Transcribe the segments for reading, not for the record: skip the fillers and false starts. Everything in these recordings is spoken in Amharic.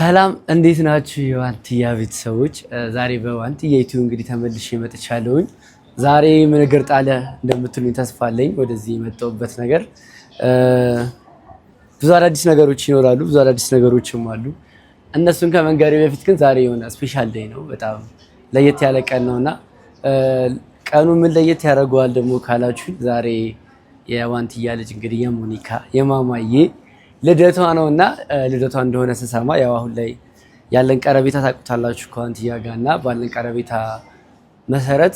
ሰላም እንዴት ናችሁ የዋንትያ ቤተሰቦች? ዛሬ በዋንትያ ዩቲዩብ እንግዲህ ተመልሼ መጥቻለሁኝ። ዛሬ ምን ነገር ጣለ እንደምትሉኝ ተስፋ አለኝ። ወደዚህ የመጣሁበት ነገር ብዙ አዳዲስ ነገሮች ይኖራሉ፣ ብዙ አዳዲስ ነገሮችም አሉ። እነሱን ከመንገሬ በፊት ግን ዛሬ የሆነ ስፔሻል ዴይ ነው፣ በጣም ለየት ያለ ቀን ነውና ቀኑ ምን ለየት ያደርገዋል ደግሞ ካላችሁኝ ዛሬ የዋንትያ ልጅ እንግዲህ የሞኒካ የማማዬ ልደቷ ነውና ልደቷ እንደሆነ ስሰማ ያው አሁን ላይ ያለን ቀረቤታ ታውቁታላችሁ ከዋንትያ ጋርና ባለን ቀረቤታ መሰረት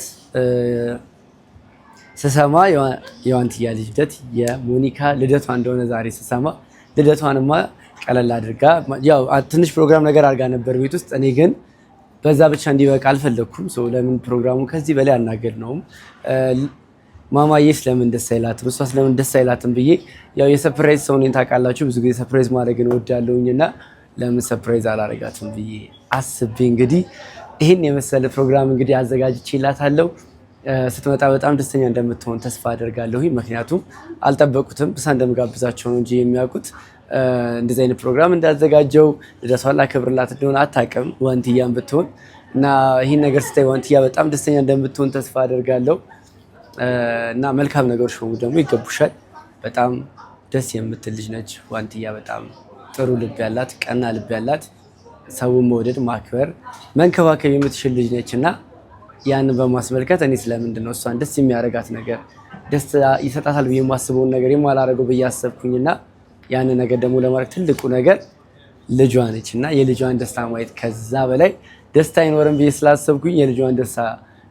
ስሰማ የዋንትያ ልጅ ልደት የሞኒካ ልደቷ እንደሆነ ዛሬ ስሰማ ልደቷንማ ቀለል አድርጋ ያው ትንሽ ፕሮግራም ነገር አድርጋ ነበር ቤት ውስጥ። እኔ ግን በዛ ብቻ እንዲበቃ አልፈለኩም። ለምን ፕሮግራሙ ከዚህ በላይ አናገድነውም። ማማዬ ስለምን ደስ አይላትም፣ እሷ ስለምን ደስ አይላትም ብዬ ያው የሰርፕራይዝ ሰው ነኝ ታውቃላችሁ። ብዙ ጊዜ ሰርፕራይዝ ማድረግን እወዳለሁኝና ለምን ሰርፕራይዝ አላረጋትም ብዬ አስቤ እንግዲህ ይህን የመሰለ ፕሮግራም እንግዲህ አዘጋጅቼላታለሁ። ስትመጣ በጣም ደስተኛ እንደምትሆን ተስፋ አደርጋለሁኝ። ምክንያቱም አልጠበቁትም፣ ብሳ እንደምጋብዛቸው ነው እንጂ የሚያውቁት እንደዚህ አይነት ፕሮግራም እንዳዘጋጀው ልደቷን ላከብርላት እንደሆነ አታውቅም ዋንትያን ብትሆን እና ይህን ነገር ስታይ ዋንትያ በጣም ደስተኛ እንደምትሆን ተስፋ አደርጋለሁ። እና መልካም ነገሮች ሁሉ ደግሞ ይገቡሻል። በጣም ደስ የምትል ልጅ ነች ዋንትያ። በጣም ጥሩ ልብ ያላት፣ ቀና ልብ ያላት፣ ሰውን መውደድ፣ ማክበር፣ መንከባከብ የምትችል ልጅ ነች እና ያንን በማስመልከት እኔ ስለምንድን ነው እሷን ደስ የሚያደርጋት ነገር ደስ ይሰጣታል ብዬ የማስበውን ነገር የማላደርገው ብዬ አሰብኩኝና ያንን ነገር ደግሞ ለማድረግ ትልቁ ነገር ልጇ ነች እና የልጇን ደስታ ማየት ከዛ በላይ ደስታ አይኖርም ብዬ ስላሰብኩኝ የልጇን ደስታ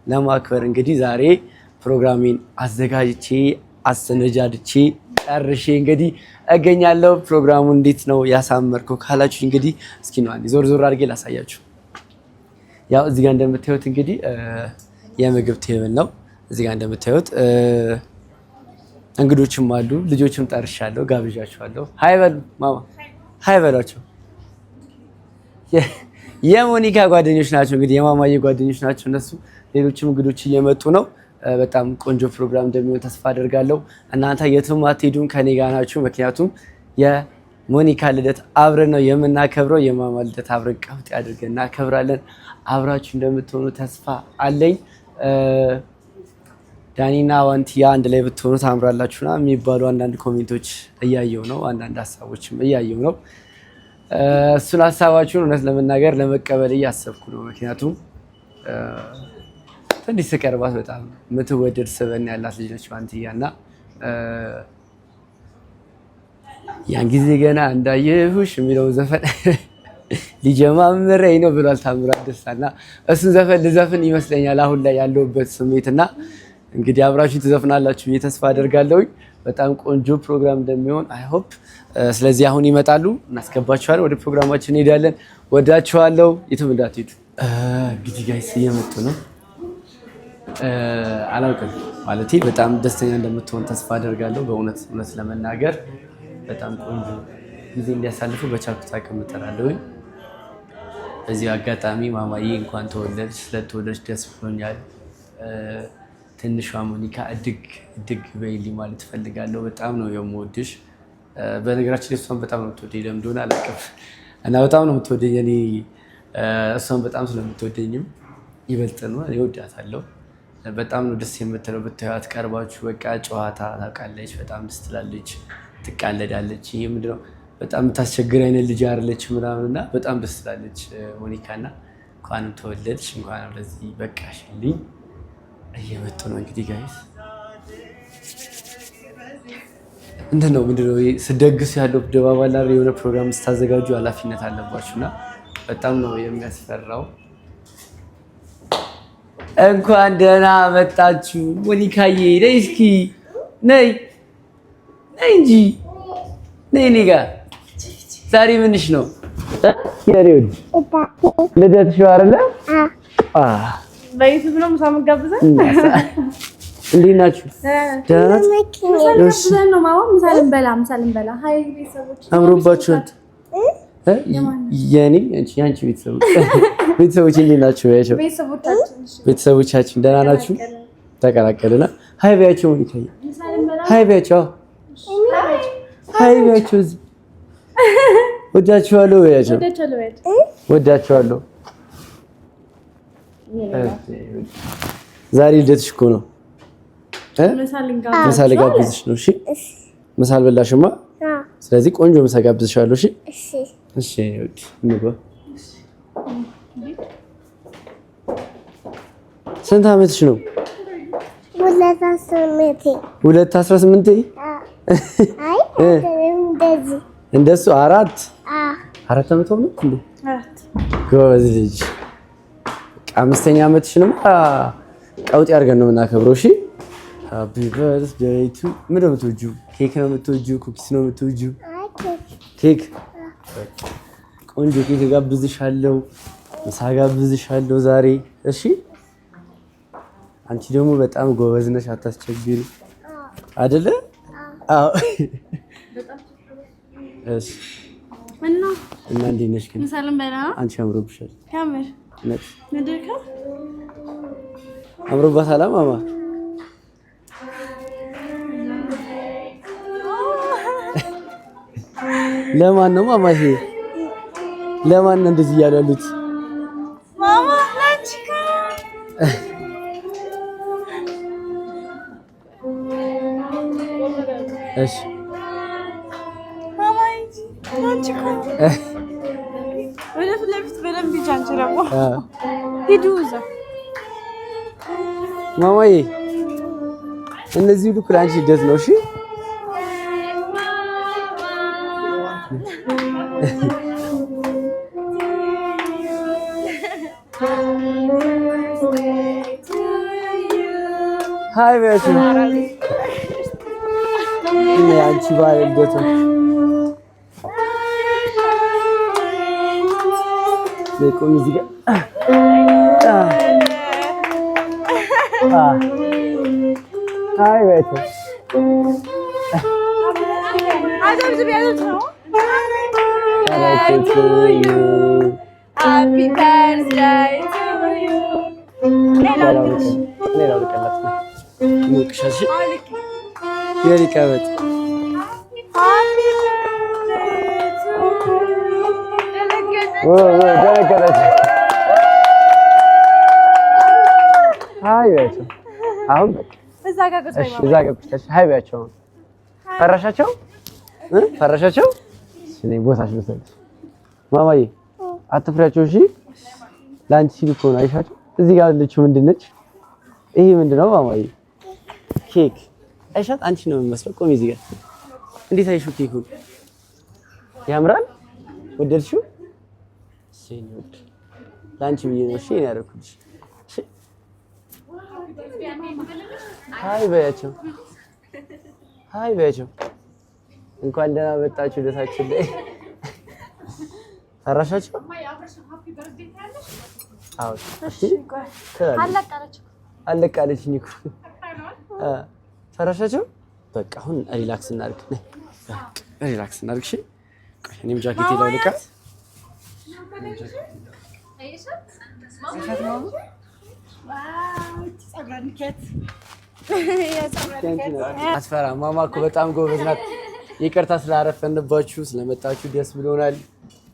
ለማክበር እንግዲህ ዛሬ ፕሮግራሜን አዘጋጅቼ አሰነጃጅቼ ጨርሼ እንግዲህ እገኛለሁ። ፕሮግራሙ እንዴት ነው ያሳመርከው ካላችሁ እንግዲህ እስኪ ነው አንዴ ዞር ዞር አድርጌ ላሳያችሁ። ያው እዚህ ጋር እንደምታዩት እንግዲህ የምግብ ቴብል ነው። እዚህ ጋር እንደምታዩት እንግዶችም አሉ፣ ልጆችም ጠርሻለሁ፣ ጋብዣቸዋለሁ። ሃይ በሉ ማማ፣ ሃይ በሏቸው። የሞኒካ ጓደኞች ናቸው እንግዲህ የማማዬ ጓደኞች ናቸው እነሱ። ሌሎችም እንግዶች እየመጡ ነው። በጣም ቆንጆ ፕሮግራም እንደሚሆን ተስፋ አደርጋለሁ። እናንተ የትም አትሄዱም፣ ከኔ ጋር ናችሁ። ምክንያቱም የሞኒካ ልደት አብረን ነው የምናከብረው። የማማ ልደት አብረን ቀውጥ አድርገን እናከብራለን። አብራችሁ እንደምትሆኑ ተስፋ አለኝ። ዳኒና ዋንትያ አንድ ላይ ብትሆኑ ታምራላችሁና የሚባሉ አንዳንድ ኮሜንቶች እያየው ነው፣ አንዳንድ ሀሳቦችም እያየው ነው። እሱን ሀሳባችሁን እውነት ለመናገር ለመቀበል እያሰብኩ ነው። ምክንያቱም ትንሽ ስቀርባት በጣም የምትወደድ ስብዕና ያላት ልጅ ነች ዋንትያ እና ያን ጊዜ ገና እንዳየሁሽ የሚለውን ዘፈን ሊጀማምረኝ ነው ብሏል ታምራት ደስታ እና እሱን ዘፈን ልዘፍን ይመስለኛል አሁን ላይ ያለሁበት ስሜት እና እንግዲህ አብራችሁ ትዘፍናላችሁ ብዬ ተስፋ አደርጋለሁኝ። በጣም ቆንጆ ፕሮግራም እንደሚሆን አይ ሆፕ። ስለዚህ አሁን ይመጣሉ፣ እናስገባችኋለን፣ ወደ ፕሮግራማችን እንሄዳለን። ወዳችኋለሁ፣ የትም እንዳትሄዱ። እንግዲህ ጋይስ እየመጡ ነው። አላውቅም ማለቴ በጣም ደስተኛ እንደምትሆን ተስፋ አደርጋለሁ። በእውነት እውነት ለመናገር በጣም ቆንጆ ጊዜ እንዲያሳልፉ በቻልኩት አቅም እጥራለሁኝ። በዚህ አጋጣሚ ማማዬ እንኳን ተወለድሽ፣ ስለተወለድሽ ደስ ብሎኛል። ትንሿ ሞኒካ እድግ በይልኝ ማለት እፈልጋለሁ። በጣም ነው የምወድሽ። በነገራችን ላይ እሷን በጣም ነው የምትወደኝ፣ ለምን እንደሆነ አላውቅም እና በጣም ነው የምትወደኝ። እኔ እሷን በጣም ስለምትወደኝም ይበልጥ ነው እወዳታለሁ። በጣም ነው ደስ የምትለው ብታዩት ቀርባችሁ። በቃ ጨዋታ ታውቃለች፣ በጣም ደስ ትላለች፣ ትቃለዳለች። ይሄ ምንድነው በጣም የምታስቸግር አይነት ልጅ አይደለች ምናምን እና በጣም ደስ ትላለች ሞኒካና እንኳንም ተወለድሽ፣ እንኳንም ለዚህ በቃሽልኝ። እየመጡ ነው እንግዲህ ጋይስ። ምንድነው ስደግሱ ያለው ድባብ አለ አይደል? የሆነ ፕሮግራም ስታዘጋጁ ኃላፊነት አለባችሁና በጣም ነው የሚያስፈራው። እንኳን ደህና መጣችሁ ሞኒካዬ። ነይ እስኪ ነይ እንጂ ነይ እኔ ጋር። ዛሬ ምንሽ ነው? የሬድ ልደትሽ ነው አይደለ? በዩቲዩብ ነው ምሳ መጋብዘን። እንዴት ናችሁ? ምሳ ልንበላ። ሃይ ቤተሰቦች አምሮባችኋል። የኔ ያንቺ ቤተሰቦች እንዴት ናችሁ? ያቸው ቤተሰቦቻችን ደህና ናችሁ? ተቀላቀልና ሃይ ቢያቸው ሞኒካዬ፣ ሃይ ቢያቸው፣ ሃይ ቢያቸው። ወዳችኋለሁ በያቸው። ወዳችኋለሁ። ዛሬ ልደትሽ እኮ ነው። ምሳ ልጋብዝሽ ነው። እሺ ምሳ አልበላሽማ። ስለዚህ ቆንጆ ምሳ ጋብዝሻለሁ። እሺ እሺ። እንግባ። ስንት ዓመትሽ ነው? 218 እንደሱ 4 ዓመት ሆነ እንዴ? ጎበዝ ልጅ። አምስተኛ ዓመትሽንም ቀውጥ ያድርገን ነው የምናከብረው። እሺ ሃፒ በርዝዴይ ቱ ምን ነው የምትወጂው? ኬክ ነው የምትወጂው? ኩኪስ ነው የምትወጂው? ኬክ። ቆንጆ ኬክ ጋብዝሻለሁ፣ ምሳ ጋብዝሻለሁ ዛሬ። እሺ አንቺ ደግሞ በጣም ጎበዝ ነሽ፣ አታስቸግሪ አይደለ? አዎ። እሺ እና እንዴት ነሽ ግን? ሰላም በላ። አንቺ አምሮብሻል። ካሜር ነድርካ አምሮባታል ማማ። ለማን ነው ማማ? ይሄ ለማን ነው እንደዚህ እያሉ ያሉት? ማማ ላንቺካ። እሺ ማማ እንጂ ላንቺካ። ወደ ፍለፊት በደንብ ይጃንቺ ደግሞ ሂዱ እዛ። ማማዬ እነዚህ ሁሉ ክላንቺ ልደት ነው። እሺ ሃይ ቤቱ እኔ አንቺ ባይ ልደት ነው። ለቆም እዚህ ጋር ሃይ ቤቱ Happy birthday to you. Happy birthday to you. Nela ልቀመጥ ነው ሙክሻሽ ይልቀመጥ። Happy birthday to you. ደረገረች። ሃይ ቤቱ አሁን እዛ ጋር ቁጭ ሃይ ቤቱ ፈራሻቸው ፈራሻቸው። እኔ ቦታሽ ልሰጥ ማማዬ አትፍሪያቸው። እሺ ላንቺ ሲል እኮ ነው። አይሻቸው እዚህ ጋር ያለችው ምንድን ነች? ይሄ ምንድነው ማማዬ? ኬክ አይሻት? አንቺ ነው የምመስለው። ቆሚ እዚህ ጋር። እንዴት አይሹ? ኬኩን ያምራል። ወደድሽው? እሺ ነው ላንቺ ብዬ ነው እሺ ያደረኩልሽ። እሺ ሃይ በያቸው። ሃይ በያቸው። እንኳን ደህና መጣችሁ ደሳችን ላይ ፈራሻችሁ? አዎ እሺ አለቃለችኝ እኮ ፈራሻችሁ? በቃ አሁን ሪላክስ እናድርግ። ሪላክስ እናድርግ። እሺ ቆይ እኔም ጃኬት ላውልቃት። አስፈራ ማማ እኮ በጣም ጎበዝ ናት። ይቅርታ ስላረፈንባችሁ ስለመጣችሁ ደስ ብሎናል።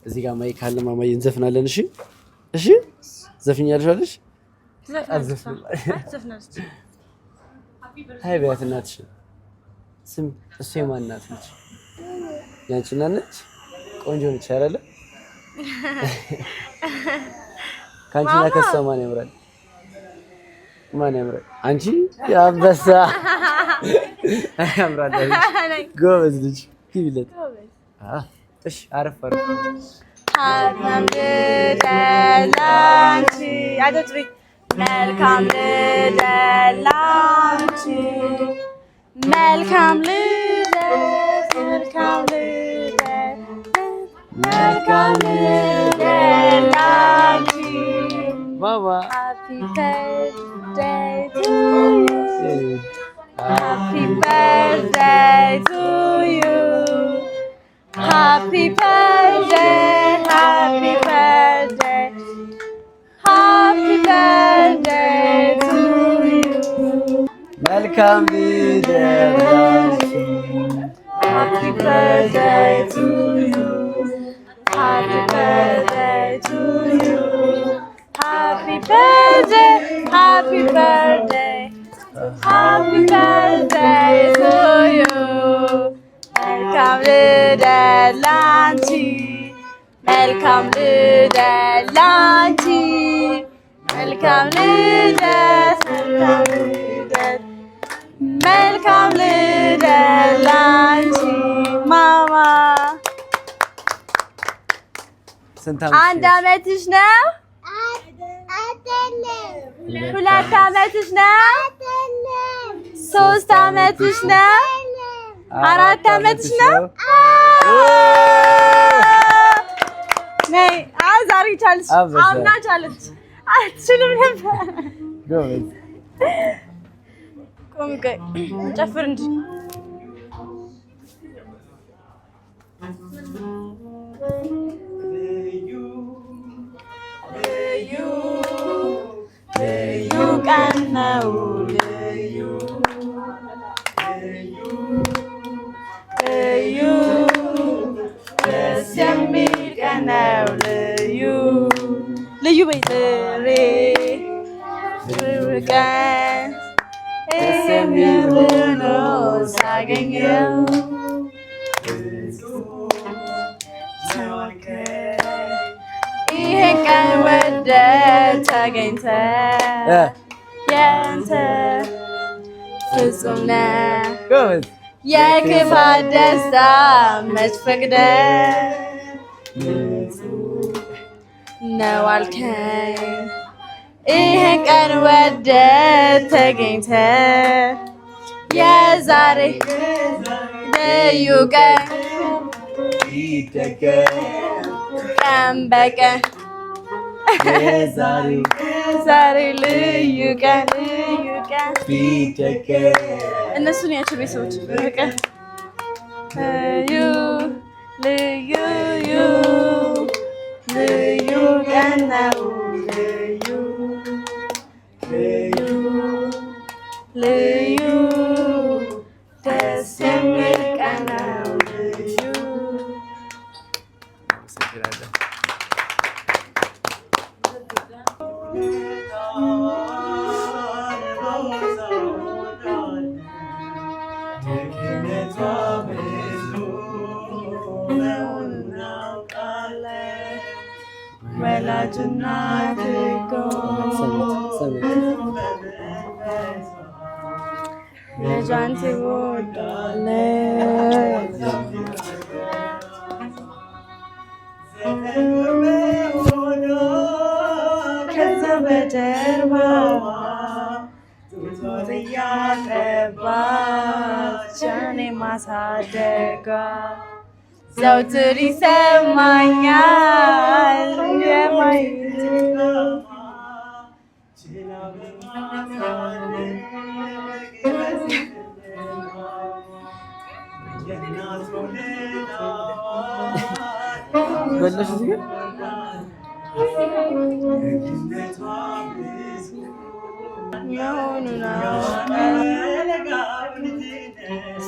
እዚህ ጋር ማይክ ካለ ማማዬ እንዘፍናለን። እሺ እሺ ዘፍኛለሽ? ዘፍናለሽ። ሃይ በያት እናትሽ። ስም እሱ የማን ናት ነች? ያንቺ እናት ነች? ቆንጆ ነች አይደለ? ካንቺና ከሷ ማን ያምራል? ማን ያምራል? አንቺ ያበሳ ያምራል። ጎበዝ ልጅ ይብለት። እሺ አረፍ አረፍ። መልካም ልደት ላንቺ አደትሪ መልካም ልደት ላንቺ መልካም ልደት መልካም ልደት መልካም ልደት ላንቺ ማማ Happy birthday to you. Happy birthday to you. Happy birthday, happy birthday. Happy birthday to you. Welcome birthday. Happy birthday to you. Happy birthday to you. Happy birthday, happy birthday, happy birthday to you. መልካም ልደት ላንቺ መልካም ልደት ላንቺ መልካም ልደት መልካም ልደት ላንቺ ማማ። አንድ አመትሽ ነው? ሁለት አመትሽ ነው? ሶስት አመትሽ ነው? አራት አመትሽ ነው? ነይ ዛሬ ቻለች። አምና ቻለች። አትችልም ነበር። ጎበዝ ቆም ቆይ ጨፍር እንጂ ልዩ ቀን ነው ልዩ ደስ የሚል ቀን ነው ልዩ ልዩ በይጥሬ ቀን ደስ የሚል ነው ሳገኘው ይሄን ቀን ወደህ ተገኝተህ የአንተ ፍጹም ነህ የክፋት ደስታ መች ፈቅደህ ነው አልከኝ ይሄን ቀን ወደህ ተገኝተህ የዛሬ ልዩ ቀን ቀን በቀን ዛሬ ልዩ ቀን እነሱን ያቸው ቤተሰቦች በቀን ልዩ ቀን ነው ልዩ ደስ የሚል ቀን ነው ልዩ ወላጅ እናት እኮ ልጇን ትወዳለች ከዛ በጀርባዋ ጡት እያጠባች እኔን ማሳደጓ ዘውትር ይሰማኛል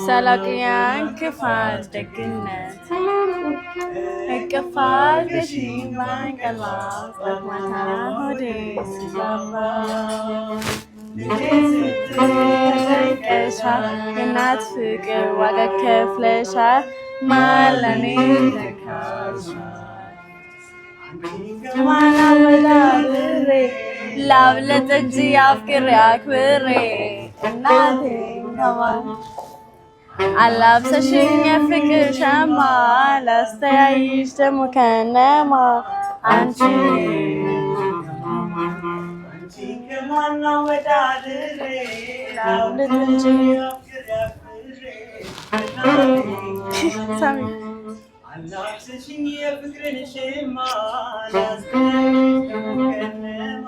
ሰላቅያን ክፋት ደግነት እቅፋት በሽማንቀላፍ ማታ ሆዴ ሲባባ ስትጠቀሻል የእናት ፍቅር ዋጋ ከፍለሻል ማለኔ ተካሻል ማናመዳድሬ ላብለጥ እንጂ አፍቅሬ አክብሬ እናቴ ከማን አላብሰሽኝ የፍቅር ሸማ ላስተያይሽ ደግሞ ከነማ አንቺ ከማናመዳድሬ ላብለጥ እንጂ ሳሚ አላብሰሽኝ የፍቅር ሸማ ላስተያይሽ ደግሞ ከነማ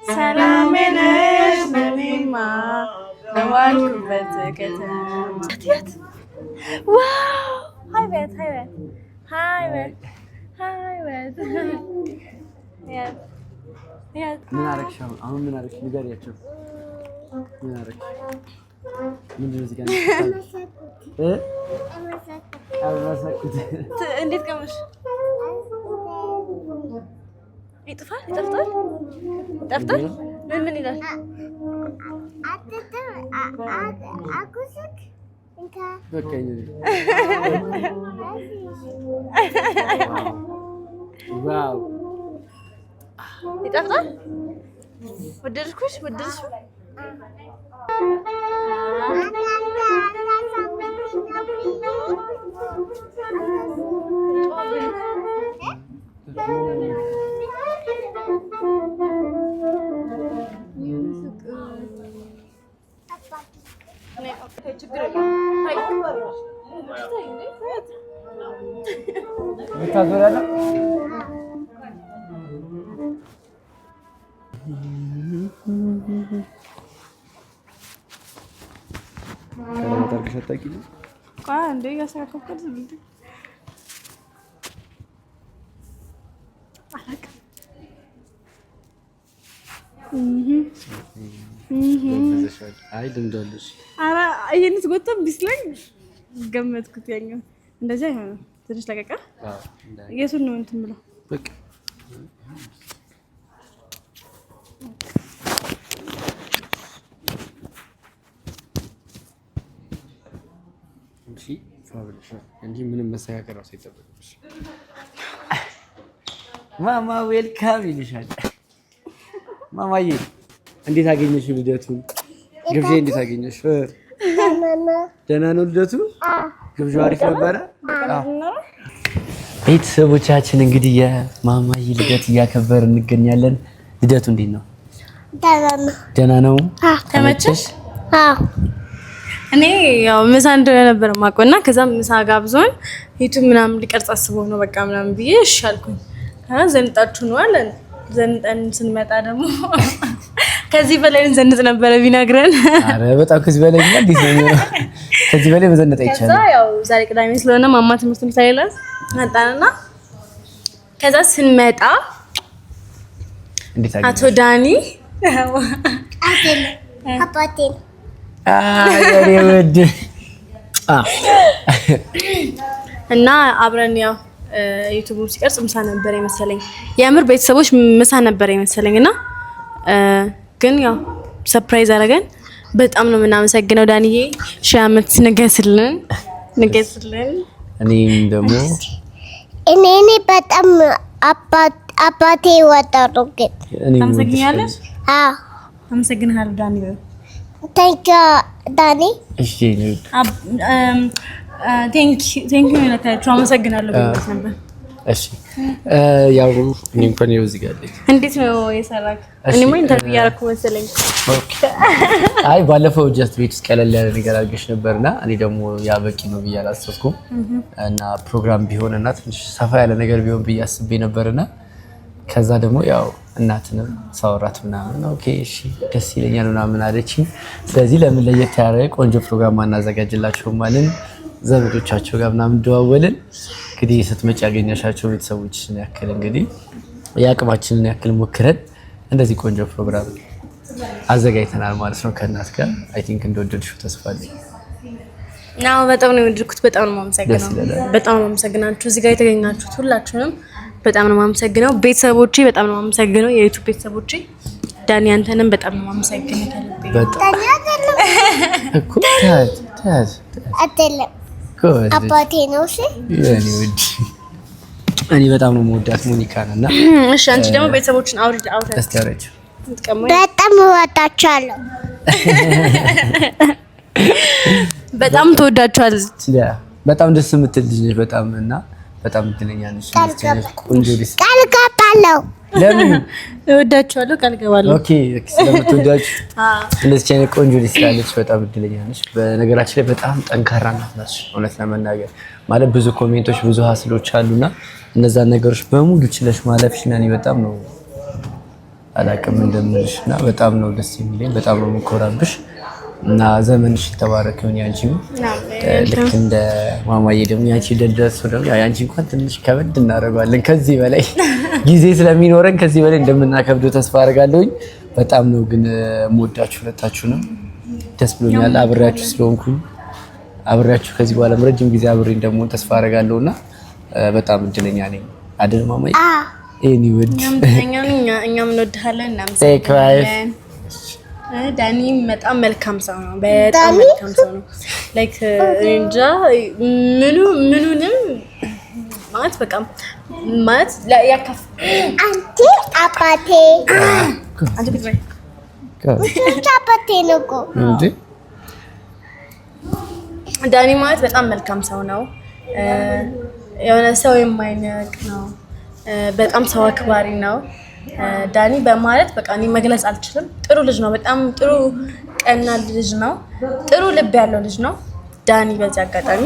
ሰላሜ ነሽ ለኔማ በዋልኩበት ከተማ ዋው ሃይ ቤት ምን አደረግሽ? አሁን ምን አደረግሽ? ንገሪያቸው። ምን አደረግሽ? ምንድን ነው እዚህ ጋር እንዴት ቀመሽ? ይጠፋል? ይጠፍታል? ምን ይላል? በቃ ዋው ይጠፍታል? ወደድኩሽ? አይ ልምዶልሽ አራ አይነት ጎተም ቢስለኝ ገመትኩት። ያኛው እንደዚህ አይሆንም። ትንሽ ለቀቀ። የቱን ነው እንትን ብለው በቃ እንጂ ምንም መስተካከል ራሱ አይጠበቅብሽ። ማማ ዌልካም ይልሻል። ማማዬ እንዴት አገኘሽ ልደቱን? ግብዣ እንዴት አገኘሽ? ደህና ነው ልደቱ? ግብዣው አሪፍ ነበረ? ቤተሰቦቻችን እንግዲህ የማማዬ ልደት እያከበርን እንገኛለን። ልደቱ እንዴት ነው? ደህና ነው። ተመቸሽ? አዎ እኔ ያው ምሳ እንደሆነ ነበር ማቆና ከዛም ምሳ ጋብዞን ዩቲዩብ ምናምን ሊቀርጽ አስበው ነው በቃ ምናምን ብዬ እሺ አልኩኝ። ዘንጣችሁ ነው አለን። ዘንጠን ስንመጣ ደግሞ ከዚህ በላይ ዘንጥ ነበረ ቢነግረን። አረ በጣም ከዚህ በላይ እንዴት ነው? ከዚህ በላይ መዘነጥ አይቻልም። ከዛ ያው ዛሬ ቅዳሜ ስለሆነ ማማ ትምህርት ምሳሌላስ መጣንና ከዛ ስንመጣ እንዴት አቶ ዳኒ አባቴን ወድ እና አብረን ያው ዩቲዩብ ሲቀርጽ ምሳ ነበር የመሰለኝ። የምር ቤተሰቦች ምሳ ነበር የመሰለኝ እና ግን ያው ሰርፕራይዝ አደረገን። በጣም ነው የምናመሰግነው ዳንዬ። ሺህ ዓመት ንገስልን። እኔም ደግሞ እኔ በጣም አባቴ ወጣሩ ግን ታመሰግኛለሽ? አዎ አመሰግናለሁ ዳኒ። ታንክ ዳኒ። እሺ ቴንክ ዩ ነካችሁ አመሰግናለሁ ብለሽ ነበር። እሺ ያው እኔ እንኳን ይኸው እዚህ ጋር አለኝ። እንዴት ነው የሰራክ? እኔማ ኢንተርቪው ያደረኩ መሰለኝ። ኦኬ አይ ባለፈው ጀስት ቤት ውስጥ ቀለል ያለ ነገር አድርገሽ ነበርና እኔ ደግሞ ያ በቂ ነው ብዬ አላሰብኩም እና ፕሮግራም ቢሆንና ትንሽ ሰፋ ያለ ነገር ቢሆን ብዬ አስቤ ነበርና ከዛ ደግሞ ያው እናትንም ሳወራት ምናምን ኦኬ እሺ ደስ ይለኛል ምናምን አለችኝ። ስለዚህ ለምን ለየት ያለ ቆንጆ ፕሮግራም ማናዘጋጅላችሁ ማለት ዘመዶቻቸው ጋር ምናምን ደዋወልን። እንግዲህ ስትመጪ ያገኘሻቸው ቤተሰቦችሽን ያክል እንግዲህ የአቅማችንን ያክል ሞክረን እንደዚህ ቆንጆ ፕሮግራም አዘጋጅተናል ማለት ነው ከእናት ጋር። አይ ቲንክ እንደወደድሽው ተስፋ አለኝ። ናው በጣም ነው የወደድኩት። በጣም ነው የማመሰግነው። በጣም ነው የማመሰግናችሁ እዚህ ጋር የተገኛችሁት ሁላችሁንም በጣም ነው የማመሰግነው። ቤተሰቦቼ በጣም ነው የማመሰግነው። የዩቲዩብ ቤተሰቦቼ ዳኒ አንተንም በጣም ነው የማመሰግነው። በጣም እኮ አይደለም አባቴ ነው። እሺ የኔ ውድ እኔ በጣም ነው የምወዳት ሞኒካን እና እሺ አንቺ ደግሞ ቤተሰቦችን አውርድ አስተያየች በጣም እወዳቸዋለሁ። በጣም ተወዳችኋለች። በጣም ደስ የምትል ልጅ ነች በጣም እና በጣም እድለኛ ነች። ቆንጆ ልጅ ቃል ገባለሁ። ለምን እወዳችኋለሁ ቃል ገባለሁ። ኦኬ ስለምትወዳችሁ እንደዚህ አይነት ቆንጆ ልጅ ስላለች በጣም እድለኛ ነች። በነገራችን ላይ በጣም ጠንካራ ናት እውነት ለመናገር ማለት ብዙ ኮሜንቶች ብዙ ሀስሎች አሉና እነዛን ነገሮች በሙሉ ችለሽ ማለፍሽ እና እኔ በጣም ነው አላቅም እንደምልሽ እና በጣም ነው ደስ የሚለኝ። በጣም ነው የምኮራብሽ እና ዘመንሽ ተባረክ ይሁን ያንቺም ልክ እንደ ማማዬ ደግሞ ያንቺ ደደሱ ደግሞ ያንቺ እንኳን ትንሽ ከበድ እናደርጋለን ከዚህ በላይ ጊዜ ስለሚኖረን ከዚህ በላይ እንደምናከብደው ተስፋ አደርጋለሁኝ በጣም ነው ግን የምወዳችሁ ሁለታችሁንም ደስ ብሎኛል አብሬያችሁ ስለሆንኩኝ አብሬያችሁ ከዚህ በኋላ ረጅም ጊዜ አብሬ እንደምሆን ተስፋ አደርጋለሁና በጣም እድለኛ ነኝ አይደል ማማዬ እኔ ወድ እኛም እንወድሃለን እናመሰግናለን ዳኒ በጣም መልካም ሰው ነው በጣም መልካም ሰው ነው ላይክ እንጃ ምኑንም ማለት በቃ ማለት ያከፍ አንቺ አባቴ አንተ ቢትባይ አባቴ ነው እኮ እንዴ ዳኒ ማለት በጣም መልካም ሰው ነው የሆነ ሰው የማይነቅ ነው በጣም ሰው አክባሪ ነው ዳኒ በማለት በቃ እኔ መግለጽ አልችልም ጥሩ ልጅ ነው በጣም ጥሩ ቀና ልጅ ነው ጥሩ ልብ ያለው ልጅ ነው ዳኒ በዚህ አጋጣሚ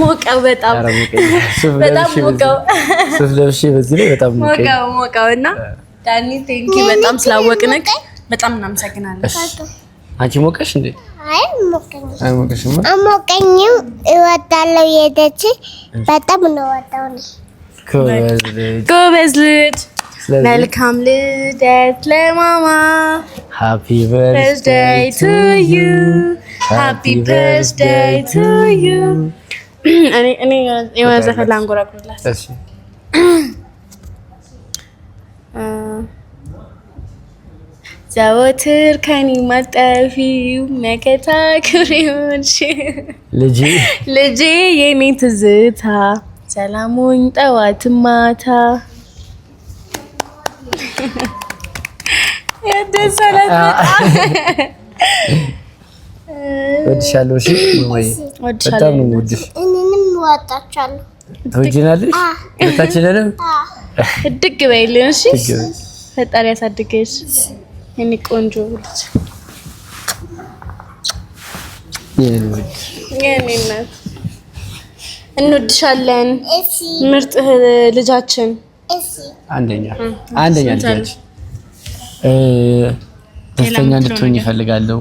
ሞቀው በጣም ሞቀው ሱፍ ለብሼ በዚህ ላይ በጣም ሞቀውና ዳኒ ቴንኪ በጣም ስላወቅንክ በጣም እናመሰግናለን አንቺ ሞቀሽ እንዴ አይ ሞቀኝም እወዳለሁ የደች በጣም ነው ወጣው ጎበዝ ልጅ መልካም ልደት ለማማ ሃፒ በርዝዴይ ቱ ዩ ሃፒ በርዝዴይ ቱ ዩ እኔ የሆነ ዘፈን ላንጎራጉርላት እሺ ዘወትር ከኔ ማጠፊው መከታ ክሪዮንሽ ልጄ የኔ ትዝታ ሰላሙኝ ጠዋት ማታ ያደሰላት ወድሻለሁ እሺ ወይ በጣም ነው ወድሽ እኔንም ወጣቻለሁ ትወጂናለሽ ወጣችለንም እድግ በይልኝ እሺ ፈጣሪ ያሳድገሽ የኔ ቆንጆ ልጅ የኔ እናት እንወድሻለን ምርጥ ልጃችን አንደኛ ልጃችን ደስተኛ እንድትሆኝ ይፈልጋለሁ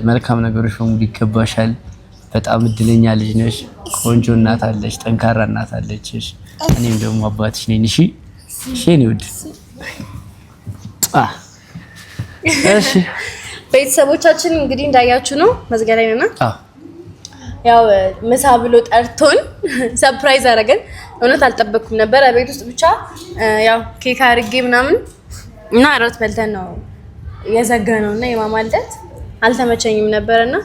መልካም ነገሮች በሙሉ ይገባሻል በጣም እድለኛ ልጅ ነሽ ቆንጆ እናት አለሽ ጠንካራ እናት አለችሽ እኔም ደግሞ አባትሽ ነኝ እሺ እኔ ወድ እሺ ቤተሰቦቻችን እንግዲህ እንዳያችሁ ነው መዝጊያ ላይ ነና ያው ምሳ ብሎ ጠርቶን ሰርፕራይዝ አደረገን እውነት አልጠበቅኩም ነበር ቤት ውስጥ ብቻ ያው ኬክ አድርጌ ምናምን እና እራት በልተን ነው የዘጋነውና የማማ ልደት አልተመቸኝም ነበርና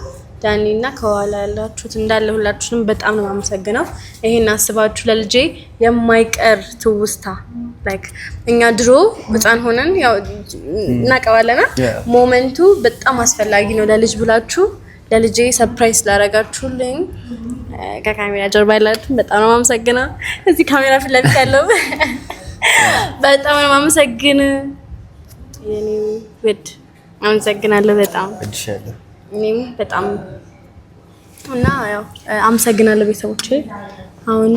ዳኒና ከኋላ ያላችሁት እንዳለ ሁላችሁንም በጣም ነው የማመሰግነው ይሄን አስባችሁ ለልጄ የማይቀር ትውስታ ላይክ እኛ ድሮ ህፃን ሆነን ያው እናቀዋለና ሞመንቱ በጣም አስፈላጊ ነው ለልጅ ብላችሁ ለልጄ ሰርፕራይዝ ላረጋችሁልኝ ከካሜራ ጀርባ ያላችሁ በጣም ነው የማመሰግነው እዚህ ካሜራ ፊት ለፊት ያለው በጣም ነው የማመሰግነው የኔ ውድ አመሰግናለሁ በጣም እድሻለሁ እኔም በጣም እና ያው አመሰግናለሁ ቤተሰቦቼ አሁን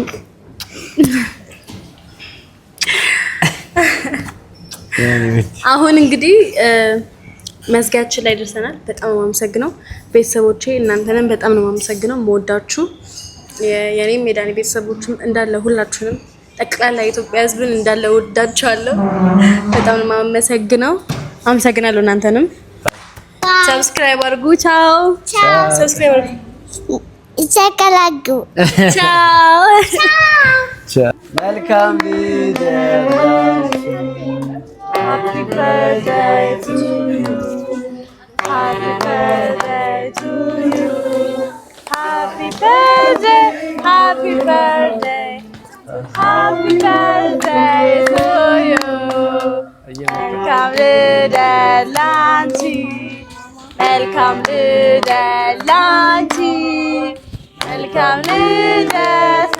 አሁን እንግዲህ መዝጊያችን ላይ ደርሰናል በጣም ነው የማመሰግነው ቤተሰቦቼ እናንተንም በጣም ነው የማመሰግነው የምወዳችሁ የኔም የዳኒ ቤተሰቦችም እንዳለ ሁላችሁንም ጠቅላላ የኢትዮጵያ ህዝብን እንዳለ ወዳችኋለሁ በጣም ነው የማመሰግነው አመሰግናለሁ እናንተንም ሰብስክራይብ አድርጉ ቻው ሰብስክራይብ አድርጉ ይቸከላጉ ቻው መልካም ልደት Happy birthday to you Happy birthday to you Happy birthday Happy birthday Happy birthday to you Welcome ልደት ላንቺ Welcome ልደት ላንቺ Welcome ልደት